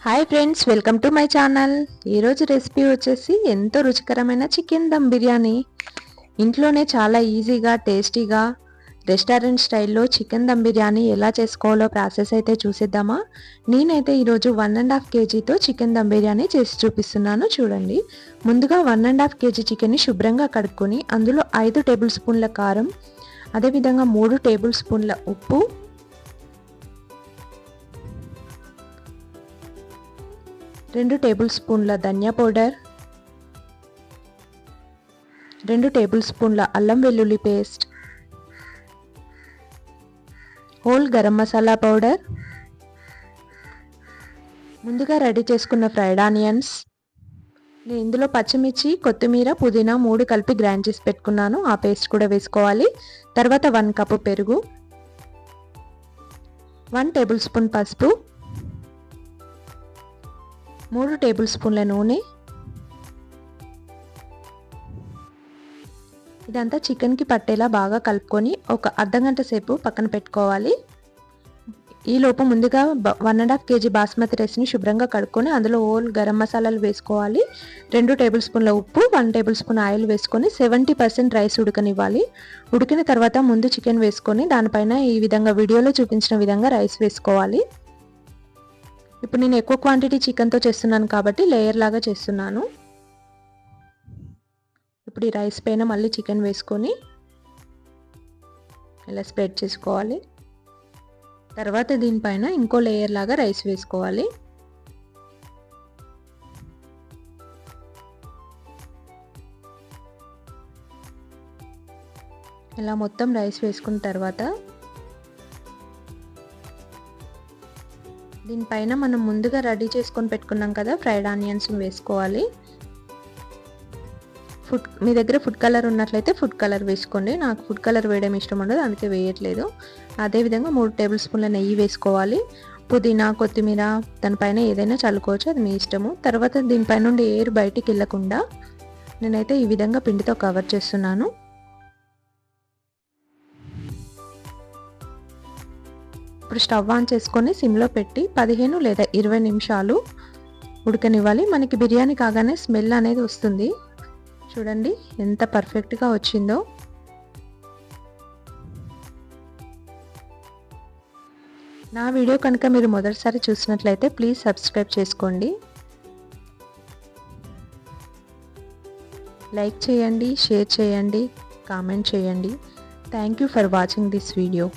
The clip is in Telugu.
Hi friends, welcome to my channel. ఈరోజు రెసిపీ వచ్చేసి ఎంతో రుచికరమైన చికెన్ దమ్ బిర్యానీ. ఇంట్లోనే చాలా ఈజీగా టేస్టీగా రెస్టారెంట్ స్టైల్లో చికెన్ దమ్ బిర్యానీ ఎలా చేసుకోవాలో ప్రాసెస్ అయితే చూసేద్దామా. నేనైతే ఈరోజు 1.5 kgతో చికెన్ దమ్ బిర్యానీ చేసి చూపిస్తున్నాను. చూడండి, ముందుగా 1.5 kg చికెన్ని శుభ్రంగా కడుక్కొని అందులో 5 టేబుల్ స్పూన్ల కారం, అదేవిధంగా 3 టేబుల్ స్పూన్ల ఉప్పు, 2 టేబుల్ స్పూన్ల ధనియా పౌడర్, 2 టేబుల్ స్పూన్ల అల్లం వెల్లుల్లి paste, whole garam masala powder, ముందుగా రెడీ చేసుకున్న ఫ్రైడ్ ఆనియన్స్, నేను ఇందులో పచ్చిమిర్చి, కొత్తిమీర, పుదీనా 3 కలిపి గ్రైండ్ చేసి పెట్టుకున్నాను. ఆ పేస్ట్ కూడా వేసుకోవాలి. తర్వాత 1 కప్పు పెరుగు, 1 టేబుల్ స్పూన్ పసుపు, 3 టేబుల్ స్పూన్ల నూనె. ఇదంతా చికెన్కి పట్టేలా బాగా కలుపుకొని ఒక అర్ధగంట సేపు పక్కన పెట్టుకోవాలి. ఈలోపు ముందుగా 1.5 kg బాస్మతి రైస్ని శుభ్రంగా కడుక్కొని అందులో హోల్ గరం మసాలాలు వేసుకోవాలి. 2 టేబుల్ స్పూన్ల ఉప్పు, 1 టేబుల్ స్పూన్ ఆయిల్ వేసుకొని 70% రైస్ ఉడకనివ్వాలి. ఉడికిన తర్వాత ముందు చికెన్ వేసుకొని దానిపైన ఈ విధంగా వీడియోలో చూపించిన విధంగా రైస్ వేసుకోవాలి. ఇప్పుడు నేను ఎక్కువ క్వాంటిటీ చికెన్తో చేస్తున్నాను కాబట్టి లేయర్ లాగా చేస్తున్నాను. ఇప్పుడు ఈ రైస్ పైన మళ్ళీ చికెన్ వేసుకొని ఇలా స్ప్రెడ్ చేసుకోవాలి. తర్వాత దీనిపైన ఇంకో లేయర్ లాగా రైస్ వేసుకోవాలి. ఇలా మొత్తం రైస్ వేసుకున్న తర్వాత దీనిపైన మనం ముందుగా రెడీ చేసుకొని పెట్టుకున్నాం కదా ఫ్రైడ్ ఆనియన్స్ వేసుకోవాలి. మీ దగ్గర ఫుడ్ కలర్ ఉన్నట్లయితే ఫుడ్ కలర్ వేసుకోండి. నాకు ఫుడ్ కలర్ వేయడం ఇష్టం ఉండదు, అందుకే వేయట్లేదు. అదేవిధంగా 3 టేబుల్ స్పూన్ల నెయ్యి వేసుకోవాలి. పుదీనా, కొత్తిమీర దానిపైన ఏదైనా చల్లుకోవచ్చు, అది మీ ఇష్టము. తర్వాత దీనిపైన నుండి ఎయిర్ బయటికి వెళ్ళకుండా నేనైతే ఈ విధంగా పిండితో కవర్ చేస్తున్నాను. ఇప్పుడు స్టవ్ ఆన్ చేసుకొని సిమ్లో పెట్టి 15 లేదా 20 నిమిషాలు ఉడకనివ్వాలి. మనకి బిర్యానీ కాగానే స్మెల్ అనేది వస్తుంది. చూడండి ఎంత పర్ఫెక్ట్గా వచ్చిందో. నా వీడియో కనుక మీరు మొదటిసారి చూసినట్లయితే ప్లీజ్ సబ్స్క్రైబ్ చేసుకోండి, లైక్ చేయండి, షేర్ చేయండి, కామెంట్ చేయండి. Thank you for watching this video.